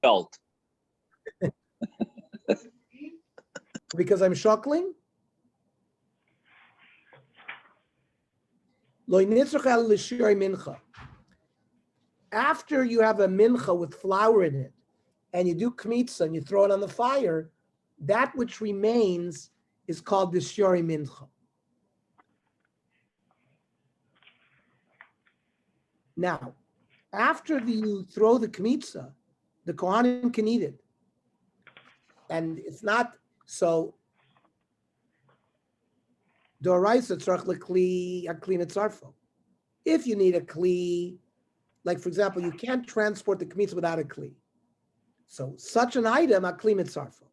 Belt. Because I'm shuckling? After you have a mincha with flour in it, and you do kmitza and you throw it on the fire, that which remains is called the shiori mincha. Now, after you throw the kmitza, the kohanim can eat it. And it's not so. Doraisa tzarich lekli akli mitzarfo. If you need a kli, like for example, you can't transport the kmitza without a kli. So such an item, akli mitzarfo.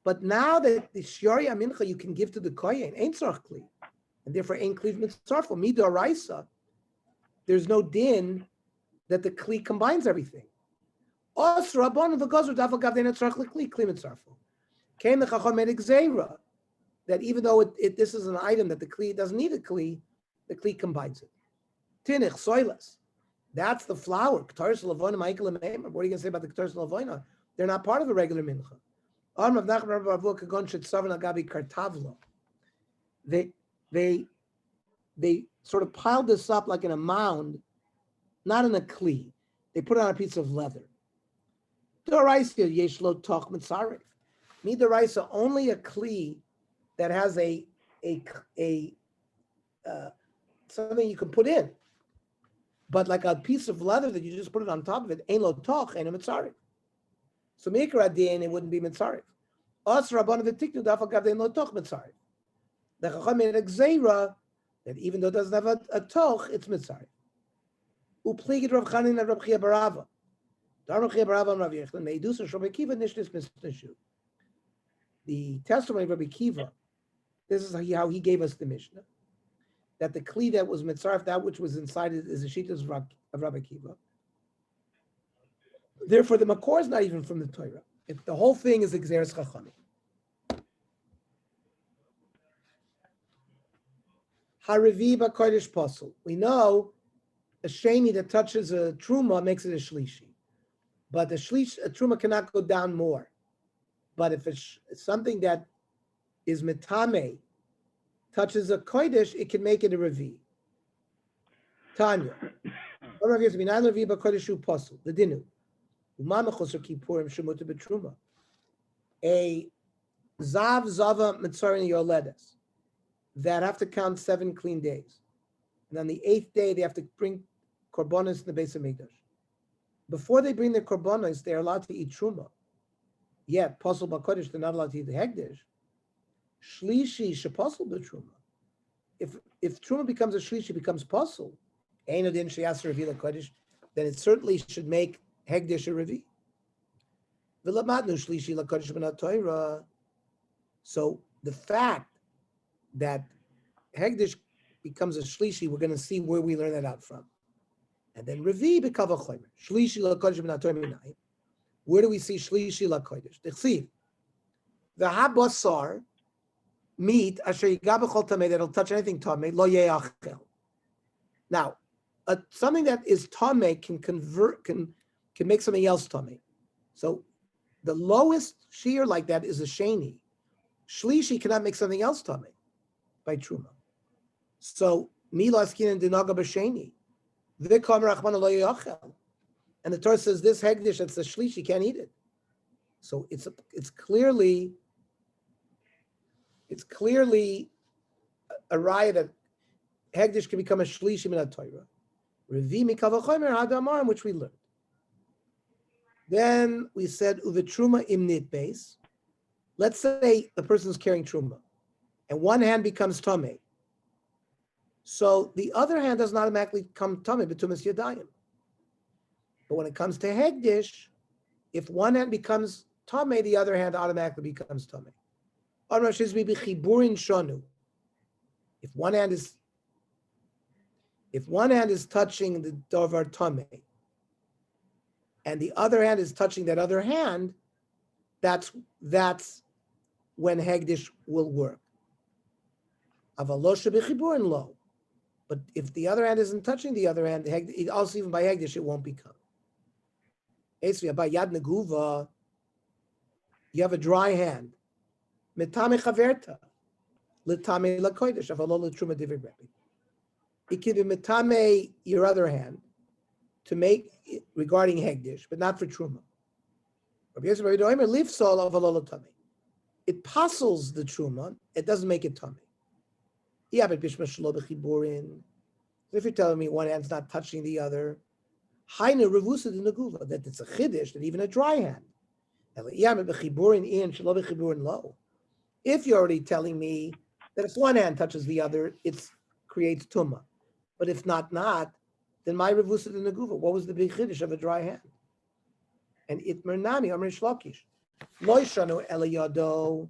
But now that the shiori amincha you can give to the kohen, ain't tzarich kli, and therefore ain't kli mitzarfo. Mi doraisa, there's no din that the kli combines everything. Os rabban v'gazur dafal gavdena tzarich lekli kli mitzarfo. Came the chacham made gzeira that even though this is an item that the kli doesn't need a kli, the kli combines it. Tinich soilas, that's the flour. K'taris lavoina ma'ikal me'emer. What are you going to say about the k'taris lavoina? They're not part of a regular mincha. Arm of Nachman Rabbi Avu kagon shetzavan agabi kartavlo. They sort of piled this up like in a mound, not in a kli. They put it on a piece of leather. Doraisa yeshlo toch mitzaref. Midoraisa, only a kli that has a something you can put in, but like a piece of leather that you just put it on top of it, ain't lo toch, ain't a mitzaref. So mikra din, it wouldn't be mitzaref. Us rabban v'tiknu dafal gav dein lo toch mitzaref. The chacham made a gzeira that even though it doesn't have a toch, it's mitzaref. Upligid Rav Chanin and Rav Chia Barava. Rav Chia Barava and Rav Yechlan meidus and Rabbi Kiva nishnis misnishu. The testimony of Rabbi Kiva, this is how he gave us the Mishnah, that the kli that was mitzaref, that which was inside it, is a shittas of Rabbi Kiva. Therefore, the makor is not even from the Torah. If the whole thing is Xeris Chachamim. Harivi b'kodesh pasul. We know a sheni that touches a truma makes it a shlishi, but a truma cannot go down more. But if it's something that is metame touches a kodesh, it can make it a revi. Tanya. The dinu. A zav zava mitzarin yoledes that have to count 7 clean days, and on the 8th day they have to bring korbanos in the base of mikdash. Before they bring the korbanos, they are allowed to eat truma. Yet, pasul b'kodesh, they're not allowed to eat the hegdish. Shlishi shepasul b'truma. If truma becomes a shlishi, becomes pasul, eino din sheyaser revi l'kodesh, then it certainly should make hegdish a revi. V'lamadnu shlishi l'kodesh b'nat Torah. So the fact that hegdish becomes a shlishi, we're going to see where we learn that out from. And then revi b'kava chomer. Shlishi l'kodesh b'nat Torah minayim. Where do we see shlishi lakodesh? Dechsiv, v'habasar, meat asher yiga b'chol tamei, that'll touch anything tamei lo yeachel. Now, something that is tamei can make something else tamei. So, the lowest shear like that is a sheni. Shlishi cannot make something else tamei by truma. So, milas kinan dinaga b'sheni, v'kam rachman lo yeachel. And the Torah says this hegdish, that's the shlishi, can't eat it. So it's clearly a raya that hegdish can become a shlishi min Torah. Revi mikava chomer hadamarim, which we learned. Then we said uvetruma imnit base. Let's say the person's carrying truma, and one hand becomes tamei. So the other hand doesn't automatically come tamei b'tumas yadayim. But when it comes to hegdish, if one hand becomes tamei, the other hand automatically becomes tamei. If one hand is touching the davar tamei, and the other hand is touching that other hand, that's when hegdish will work. Avalosha b'chiburin lo. But if the other hand isn't touching the other hand, also even by hegdish, it won't become. Yad neguva, you have a dry hand. Metame chaverta, letame lakodesh, avalo letruma divrei Rebbe. It can be metame your other hand to make regarding hegdish, but not for truma. It puzzles the truma. It doesn't make it tummy. If you're telling me one hand's not touching the other, that it's a chiddush, that even a dry hand. If you're already telling me that if one hand touches the other, it creates tumah. But if not, then my revusa in the guva. What was the big chiddush of a dry hand? And itmer nami amr shlokish. Loishanu elayado.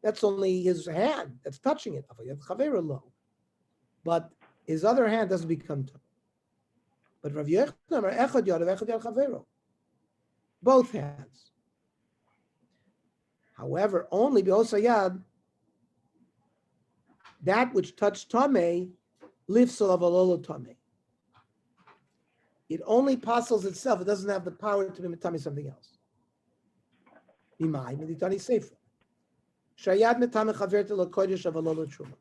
That's only his hand that's touching it. But his other hand doesn't become tumah. But Rav Yochanan amar echad yad chavero. Both hands. However, only be'osayad, that which touched tameh lifts of alolo tameh. It only puzzles itself. It doesn't have the power to be metame something else. B'may meditani sefer. Shayad metame chaverta lakodesh of alolo truma.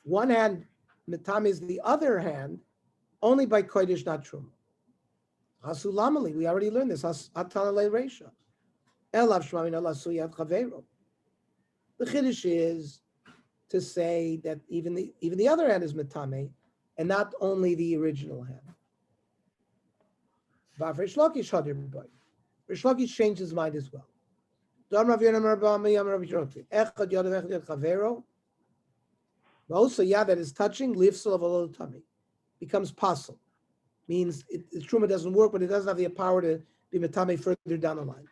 One hand metame is the other hand only by kodesh, not truma. Hasulamali, we already learned this. Hatanale reisha. Elav shmamin Allah suyad chavero. The chiddush is to say that even the other hand is metame, and not only the original hand. But Rish Lakish changed his mind as well. Also, that is touching, lifsel of a little tummy, becomes possible. Means the truma doesn't work, but it doesn't have the power to be metame further down the line.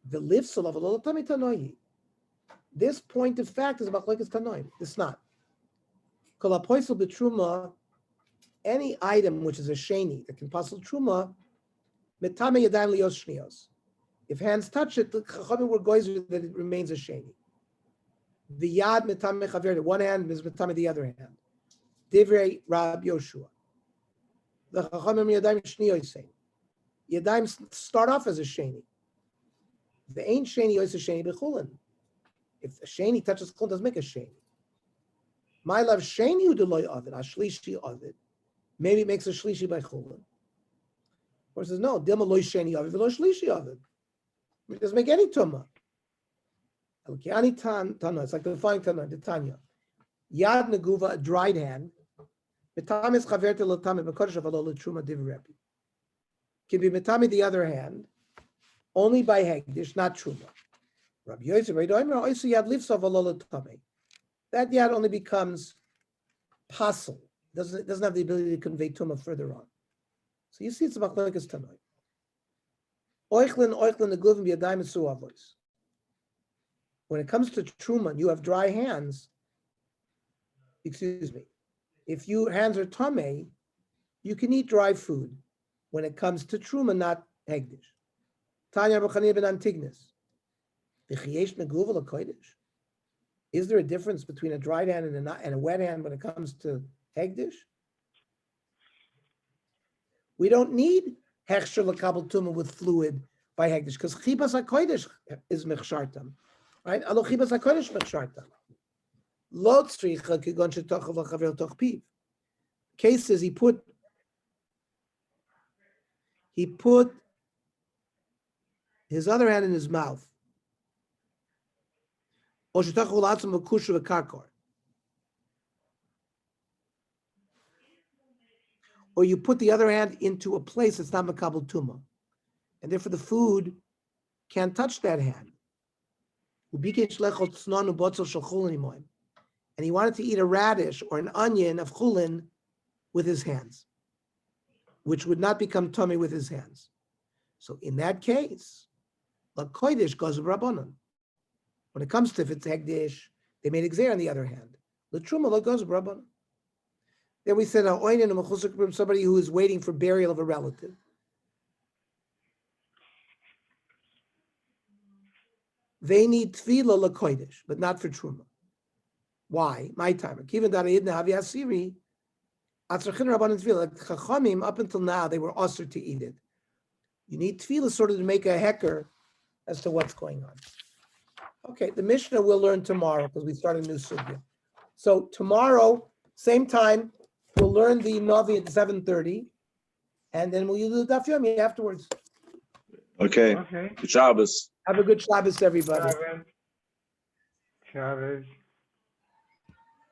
The lifsel of a little tummy tanoyi. This point of fact is about like it's tanoim. It's not. Kol hapoisel b'truma, any item which is a sheni that can passel truma, metame yadayim lios shnios. If hands touch it, the chachamim were goys that it remains a sheni. The yad metame chaver, one hand is metame the other hand. Divrei Rab Yoshua. The chachamim yadayim shnios say. Yadayim start off as a sheni. The ain't sheni is a sheni b'chulin. If a sheni touches chulin, doesn't make a sheni. My love sheni u'deloy avid, a shlishi avid. Maybe it makes a shlishi by chulin. Or says no, dilma loy sheni avid, v'lo shlishi avid. It doesn't make any tumah. It's like the following Tana, the Tanya. Yad neguva, a dried hand. Metame is chaver telatame b'kodesh avalo l'truma divrei Rebbe. Can be metame the other hand only by hegdish, not truma. Rabbi Yosef, also yad lifts of avalo l'tame. That yad only becomes pasul. Doesn't have the ability to convey tumah further on. So you see, it's about like tanoi. Oichlin neguvim b'yadayim suavos. When it comes to truma, you have dry hands. Excuse me. If your hands are tameh, you can eat dry food. When it comes to truma, not hegdish. Tanya b'chaniya ben Antignas. V'chiyesh neguva l'kodesh. Is there a difference between a dried hand and a wet hand when it comes to hegdish? We don't need hechsher l'kabel tumah with fluid by hegdish because chibas hakodesh is mechshartam. Right? Alo chibas hakodesh mechshartam. Lo tzricha kigon shetochav l'chaver toch piv. Case is he put his other hand in his mouth. Or shetochav l'atzim v'kushu v'karkor. Or you put the other hand into a place that's not makabel tumah, and therefore the food can't touch that hand. And he wanted to eat a radish or an onion of chulin with his hands, which would not become tummy with his hands. So in that case, la kodesh goes rabbanon. When it comes to if it's hegdish, they made exer on the other hand. La truma la goes rabbanon. Then we said somebody who is waiting for burial of a relative. They need tefillah lakodesh, but not for truma. Why? My timer. Given that I didn't have yasiri, Atzrachin Rabbanan Tefillah. Like Chachamim, up until now, they were usher to eat it. You need tefillah sort of to make a hecker as to what's going on. Okay, the Mishnah we'll learn tomorrow because we start a new sugya. So tomorrow, same time, we'll learn the Navi at 7:30, and then we'll do the Daf Yomi afterwards. Okay. Good Shabbos. Have a good Shabbos, everybody. Shabbos.